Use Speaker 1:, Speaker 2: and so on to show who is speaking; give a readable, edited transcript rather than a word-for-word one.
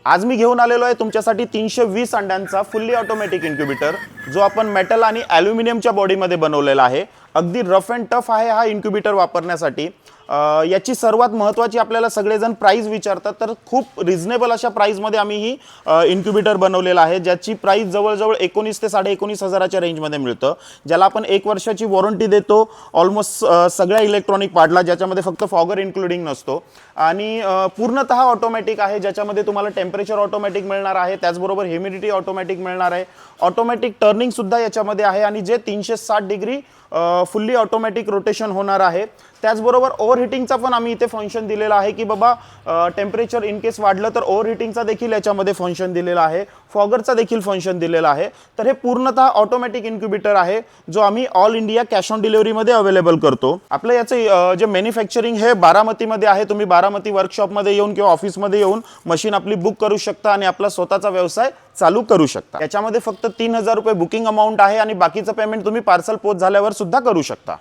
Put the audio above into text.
Speaker 1: आज मी घेऊन आलेलो आहे तुमच्यासाठी 320 अंड्यांचा फुल्ली ऑटोमॅटिक इन्क्युबेटर, जो आपण मेटल आणि ॲल्युमिनियमच्या बॉडीमध्ये बनवलेला आहे। अगदी रफ अँड टफ आहे हा इन्क्युबेटर वापरण्यासाठी। याची सर्वात महत्त्वाची आपल्याला सगळेजण प्राइस विचारतात, तर खूप रिजनेबल अशा प्राइसमध्ये आम्ही ही इन्क्युबेटर बनवलेला आहे, ज्याची प्राइस जवळजवळ 19 ते 19.5 हजाराच्या रेंजमध्ये मिळतं, ज्याला आपण 1 वर्षाची वॉरंटी देतो ऑलमोस्ट सगळ्या इलेक्ट्रॉनिक पार्टला, ज्याच्यामध्ये फक्त फॉगर इन्क्लुडिंग नसतो आणि पूर्णतः ऑटोमॅटिक आहे, ज्याच्यामध्ये तुम्हाला टेम्परेचर ऑटोमॅटिक मिळणार आहे, त्याचबरोबर ह्युमिडिटी ऑटोमॅटिक मिळणार आहे, ऑटोमॅटिक टर्निंग सुद्धा याच्यामध्ये आहे आणि जे 360 डिग्री फुल्ली ऑटोमॅटिक रोटेशन होणार आहे। त्याचबरोबर ओव्हरहीटिंगचा पण आम्ही इथे फंक्शन दिलेला आहे की बाबा टेम्परेचर इन केस वाढलं तर ओव्हरहीटिंगचा देखील याच्यामध्ये फंक्शन दिलेला आहे, फॉगरचा देखील फंक्शन दिलेला आहे। तर हे पूर्णतः ऑटोमॅटिक इन्क्युबेटर आहे, जो आम्ही ऑल इंडिया कॅश ऑन डिलिव्हरीमध्ये अवेलेबल करतो। आपलं याचं जे मॅन्युफॅक्चरिंग हे बारामतीमध्ये आहे। तुम्ही बारामती वर्कशॉपमध्ये येऊन किंवा ऑफिसमध्ये येऊन मशीन आपली बुक करू शकता आणि आपला स्वतःचा व्यवसाय चालू करू शकता। याच्यामध्ये फक्त 3000 रुपये बुकिंग अमाउंट आहे आणि बाकीचं पेमेंट तुम्ही पार्सल पोच झाल्यावर सुद्धा करू शकता।